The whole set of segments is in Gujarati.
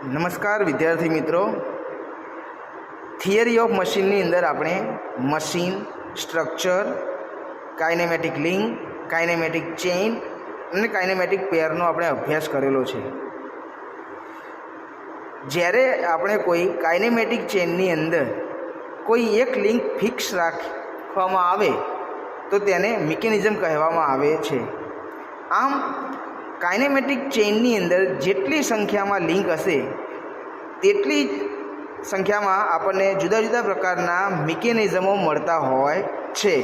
નમસ્કાર વિદ્યાર્થી મિત્રો, થિયરી ઓફ મશીનની અંદર આપણે machine, structure, kinematic link, kinematic chain અને કાઇનેમેટિક પેરનો આપણે અભ્યાસ કરેલો છે. જ્યારે આપણે કોઈ કાઇનેમેટિક ચેઇનની અંદર કોઈ એક લિંક ફિક્સ રાખવામાં આવે તો તેને મિકેનિઝમ કહેવામાં આવે છે. આમ કાઇનેમેટિક ચેઇનની અંદર જેટલી સંખ્યામાં લિંક હશે તેટલી સંખ્યામાં આપણને જુદા જુદા પ્રકારના મિકેનિઝમો મળતા હોય છે,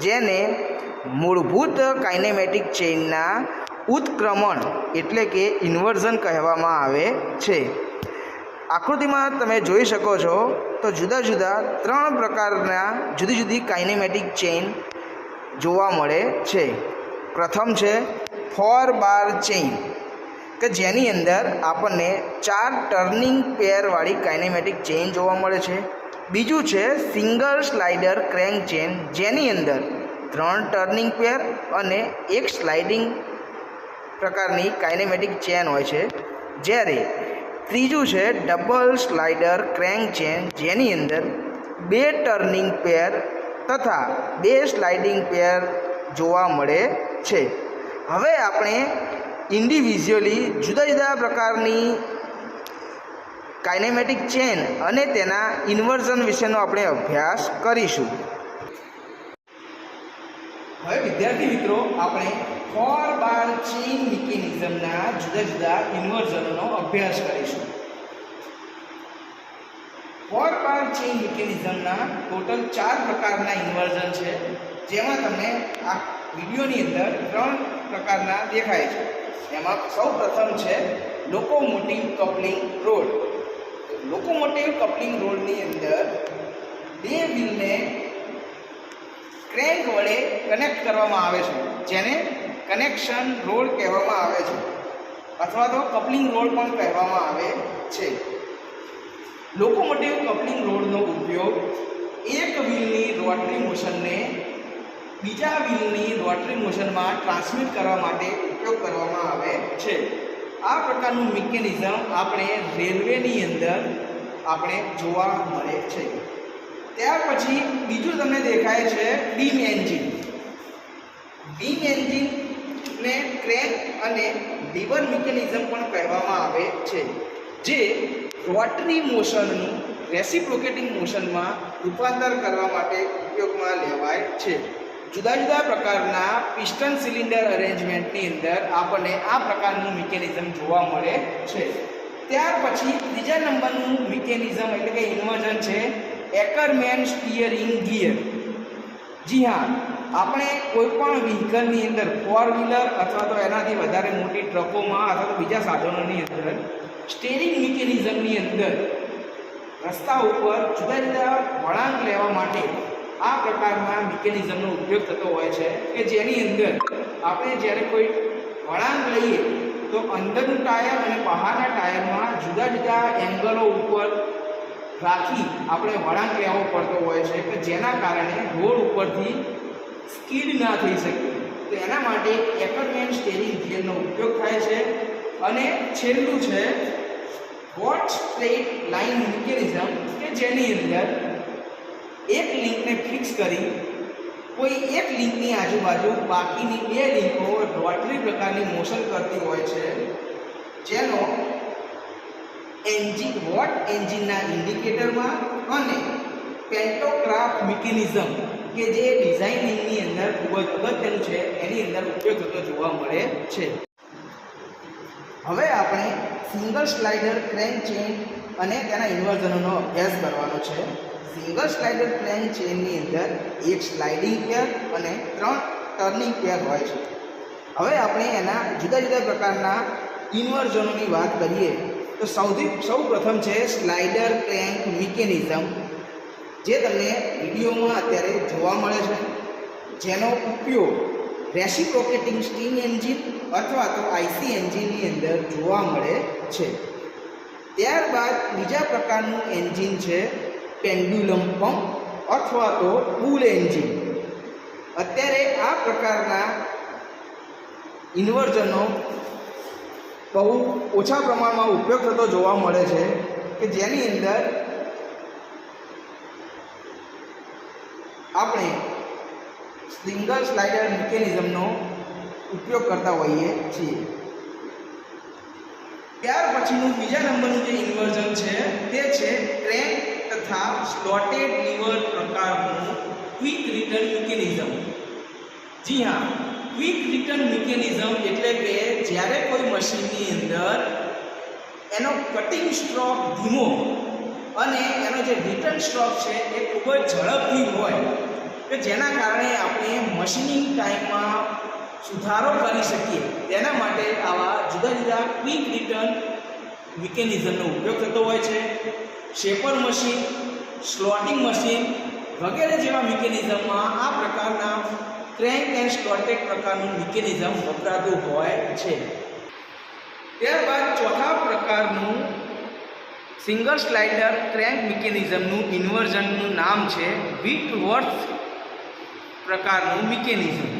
જેને મૂળભૂત કાઇનેમેટિક ચેઇનના ઉત્ક્રમણ એટલે કે ઇન્વર્ઝન કહેવામાં આવે છે. આકૃતિમાં તમે જોઈ શકો છો તો જુદા જુદા 3 પ્રકારના જુદી જુદી કાઇનેમેટિક ચેઇન જોવા મળે છે. પ્રથમ છે 4 બાર ચેઇન, કે જેની અંદર આપણને 4 ટર્નિંગ પેરવાળી કાઇનેમેટિક ચેઇન જોવા મળે છે. બીજું છે સિંગલ સ્લાઇડર ક્રેન્ક ચેઇન, જેની અંદર 3 ટર્નિંગ પેર અને 1 સ્લાઇડિંગ પ્રકારની કાઇનેમેટિક ચેઇન હોય છે. જ્યારે ત્રીજું છે ડબલ સ્લાઇડર ક્રેન્ક ચેઇન, જેની અંદર 2 ટર્નિંગ પેર તથા 2 સ્લાઇડિંગ પેર જોવા મળે છે. હવે આપણે ઇન્ડિવિઝ્યુઅલી જુદા જુદા પ્રકારની કાઇનેમેટિક ચેઇન અને તેના ઇન્વર્ઝન વિશેનો આપણે અભ્યાસ કરીશું. હવે વિદ્યાર્થી મિત્રો, આપણે 4 બાર ચેઇન મિકેનિઝમના જુદા જુદા ઇન્વર્ઝનનો અભ્યાસ કરીશું. 4 બાર ચેઇન મિકેનિઝમના ટોટલ 4 પ્રકારના ઇન્વર્ઝન છે, જેમાં તમને આ વિડીયોની અંદર 3 પ્રકારના દેખાય છે. એમાં સૌ પ્રથમ છે locomotive coupling road. Locomotive coupling રોડની અંદર 2 વ્હીલને ક્રેન્ક વડે કનેક્ટ કરવામાં આવે છે, જેને કનેક્શન રોડ કહેવામાં આવે છે, અથવા તો કપલિંગ રોડ પણ કહેવામાં આવે છે. લોકોમોટિવ કપલિંગ રોડનો ઉપયોગ એક વ્હીલની રોટરી મોશનને બીજા વ્હીલની રોટરી મોશનમાં ટ્રાન્સમિટ કરવા માટે ઉપયોગ કરવામાં આવે છે. આ પ્રકારનું મિકેનિઝમ આપણે રેલવેની અંદર આપણે જોવા મળે છે. ત્યાર પછી બીજું તમને દેખાય છે બીમ એન્જિન. બીમ એન્જિનને ક્રેન્ક અને લીવર મિકેનિઝમ પણ કહેવામાં આવે છે, જે રોટરી મોશનનું રેસિપ્રોકેટિંગ મોશનમાં રૂપાંતર કરવા માટે ઉપયોગમાં લેવાય છે. જુદા જુદા પ્રકારના પિસ્ટન સિલિન્ડર અરેન્જમેન્ટની અંદર આપણને આ પ્રકારનું મિકેનિઝમ જોવા મળે છે. ત્યાર પછી ત્રીજા નંબરનું મિકેનિઝમ એટલે કે ઇન્વર્ઝન છે એકરમેન સ્ટીયરિંગ ગિયર. જી હા, આપણે કોઈ પણ વ્હીકલની અંદર 4 વ્હીલર અથવા તો એનાથી વધારે મોટી ટ્રકોમાં અથવા તો બીજા સાધનોની અંદર સ્ટીયરિંગ મિકેનિઝમની અંદર રસ્તા ઉપર જુદા જુદા વળાંક લેવા માટે આ પ્રકારના મિકેનિઝમનો ઉપયોગ થતો હોય છે, કે જેની અંદર આપણે જ્યારે કોઈ વળાંક લઈએ તો અંદરનું ટાયર અને બહારના ટાયરમાં જુદા જુદા એંગલો ઉપર રાખી આપણે વળાંક લેવો પડતો હોય છે, કે જેના કારણે રોડ ઉપરથી સ્કીડ ના થઈ શકે. તો એના માટે એકરમેન સ્ટીયરિંગ ગિયરનો ઉપયોગ થાય છે. અને છેલ્લું છે હોટ સ્ટ્રેટ લાઇન મિકેનિઝમ, કે જેની અંદર એક લિંકને ફિક્સ કરી કોઈ એક લિંકની આજુબાજુ બાકીની 2 લિંકો રોટરી પ્રકારની મોશન કરતી હોય છે, જેનો હોટ એન્જિનના ઇન્ડિકેટરમાં અને પેન્ટોગ્રાફ મિકેનિઝમ, કે જે ડિઝાઇનિંગની અંદર ખૂબ જ અગત્યનું છે, એની અંદર ઉપયોગ થતો જોવા મળે છે. હવે આપણે સિંગલ સ્લાઇડર ક્રેન્ક ચેઇન અને તેના ઇન્વર્ઝનનો અભ્યાસ કરવાનો છે. સિંગલ સ્લાઇડર ક્રેન્ક ચેઇનની અંદર 1 સ્લાઇડિંગ પેર અને 3 ટર્નિંગ પેર હોય છે. હવે આપણે એના જુદા જુદા પ્રકારના ઇન્વર્ઝનોની વાત કરીએ તો સૌ પ્રથમ છે સ્લાઇડર ક્રેન્ક મિકેનિઝમ, જે તમને વિડીયોમાં અત્યારે જોવા મળે છે, જેનો ઉપયોગ રેસિપ્રોકેટિંગ સ્ટીમ એન્જિન અથવા તો આઈસી એન્જિનની અંદર જોવા મળે છે. ત્યારબાદ બીજા પ્રકારનું એન્જિન છે પેન્ડ્યુલમ પંપ અથવા તો પુલ એન્જિન. અત્યારે આ પ્રકારના ઇન્વર્ઝનો બહુ ઓછા પ્રમાણમાં ઉપયોગ થતો જોવા મળે છે કે જેની અંદર આપણે સિંગલ સ્લાઇડર મિકેનિઝમનો ઉપયોગ કરતા હોઈએ છીએ. ત્યાર પછીનું બીજા નંબરનું જે ઇન્વર્ઝન છે તે છે ક્રેન્ક તથા સ્લોટેડ લીવર પ્રકારનું ક્વિક રિટર્ન મિકેનિઝમ. જી હા, ક્વિક રિટર્ન મિકેનિઝમ એટલે કે જ્યારે કોઈ મશીનની અંદર એનો કટિંગ સ્ટ્રોક ધીમો અને એનો જે રિટર્ન સ્ટ્રોક છે એ ખૂબ જ ઝડપથી હોય કે જેના કારણે આપણે મશીનિંગ ટાઈમમાં સુધારો કરી શકીએ, તેના માટે આવા જુદા જુદા ક્વિક રિટર્ન મિકેનિઝમનો ઉપયોગ થતો હોય છે. શેપર મશીન, સ્લોટિંગ મશીન વગેરે જેવા મિકેનિઝમમાં આ પ્રકારના ક્રેન્ક એન્ડ સ્લોટેડ પ્રકારનું મિકેનિઝમ વપરાતું હોય છે. ત્યારબાદ ચોથા પ્રકારનું સિંગલ સ્લાઇડર ક્રેન્ક મિકેનિઝમનું ઇન્વર્ઝનનું નામ છે વિટવર્થ પ્રકારનું મિકેનિઝમ.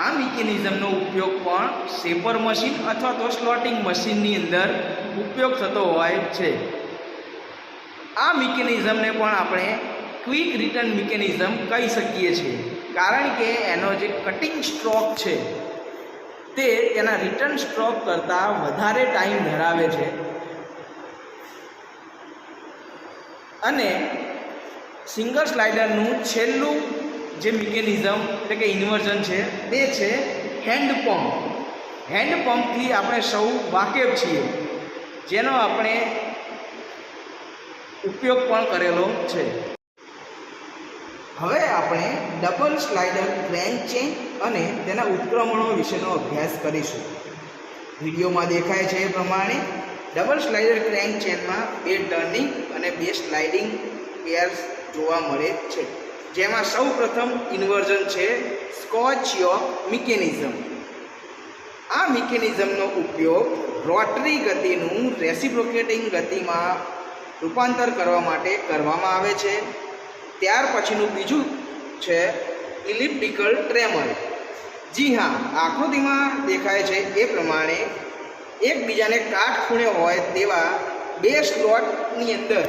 આ મિકેનિઝમનો ઉપયોગ પણ શેપર મશીન અથવા તો સ્લોટિંગ મશીનની અંદર ઉપયોગ થતો હોય છે. આ મિકેનિઝમને પણ આપણે ક્વિક રિટર્ન મિકેનિઝમ કહી શકીએ છીએ, કારણ કે એનો જે કટિંગ સ્ટ્રોક છે તે તેના રિટર્ન સ્ટ્રોક કરતાં વધારે ટાઈમ ધરાવે છે. અને સિંગલ સ્લાઇડરનું છેલ્લું જે મિકેનિઝમ એટલે કે ઇન્વર્ઝન છે તે છે હેન્ડપંપ. હેન્ડપંપથી આપણે સૌ વાકેફ છીએ, જેનો આપણે ઉપયોગ પણ કરેલો છે. હવે આપણે ડબલ સ્લાઇડર ક્રેન્ક ચેન અને તેના ઉત્ક્રમણો વિશેનો અભ્યાસ કરીશું. વિડીયોમાં દેખાય છે એ પ્રમાણે ડબલ સ્લાઇડર ક્રેન્ક ચેનમાં 2 ટર્નિંગ અને 2 સ્લાઇડિંગ પેયર્સ જોવા મળે છે, જેમાં સૌ પ્રથમ ઇન્વર્ઝન છે સ્કોચ યોક મિકેનિઝમ. આ મિકેનિઝમનો ઉપયોગ રોટરી ગતિનું રેસિપ્રોકેટિંગ ગતિમાં રૂપાંતર કરવા માટે કરવામાં આવે છે. ત્યાર પછીનું બીજું છે ઇલિપ્ટિકલ ટ્રેમર. જી હા, આકૃતિમાં દેખાય છે એ પ્રમાણે એકબીજાને કાટખૂણે હોય તેવા 2 સ્લોટની અંદર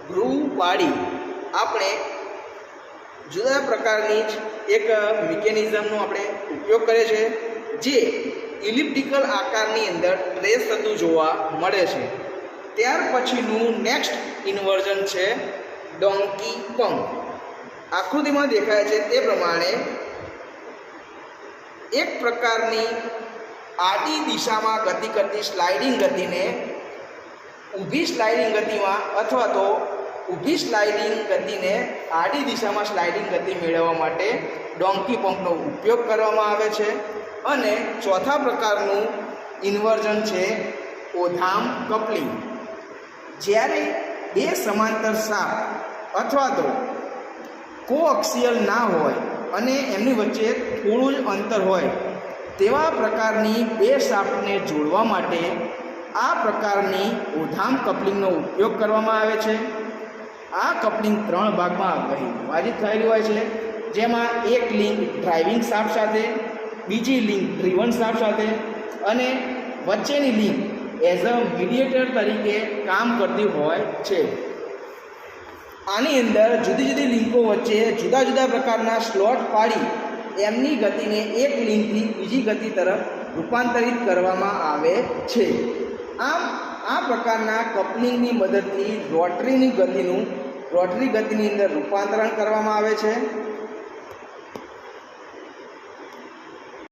ગ્રુવ પાડી આપણે જુદા પ્રકારની જ એક મિકેનિઝમનો આપણે ઉપયોગ કરીએ છીએ, જે ઇલિપ્ટિકલ આકારની અંદર ટ્રેસ થતું જોવા મળે છે. ત્યાર પછીનું નેક્સ્ટ ઇન્વર્ઝન છે ડોંકી પંપ. આકૃતિમાં દેખાય છે તે પ્રમાણે એક પ્રકારની આડી દિશામાં ગતિ કરતી સ્લાઇડિંગ ગતિને ઊભી સ્લાઇડિંગ ગતિમાં અથવા તો ઊભી સ્લાઇડિંગ ગતિને આડી દિશામાં સ્લાઇડિંગ ગતિ મેળવવા માટે ડોંકી પંપનો ઉપયોગ કરવામાં આવે છે. અને ચોથા પ્રકારનું ઇન્વર્ઝન છે ઓધામ કપલિંગ. જ્યારે 2 સમાંતર શાફ્ટ અથવા તો કોએક્સિયલ ના હોય અને એમની વચ્ચે થોડું જ અંતર હોય તેવા પ્રકારની 2 શાફ્ટને જોડવા માટે આ પ્રકારની ઓધામ કપલિંગનો ઉપયોગ કરવામાં આવે છે. આ કપલિંગ 3 ભાગમાં વિભાજિત થયેલી હોય છે, જેમાં એક લિંક ડ્રાઇવિંગ શાફ્ટ સાથે, બીજી લિંક ડ્રીવન શાફ્ટ સાથે અને વચ્ચેની લિંક એઝ અ મીડિયેટર તરીકે કામ કરતી હોય છે. આની અંદર જુદી જુદી લિંકો વચ્ચે જુદા જુદા પ્રકારના સ્લોટ પાડી એમની ગતિને એક લિંકથી બીજી ગતિ તરફ રૂપાંતરિત કરવામાં આવે છે. આમ આ પ્રકારના કપલિંગની મદદથી રોટરી ગતિની અંદર રૂપાંતરણ કરવામાં આવે છે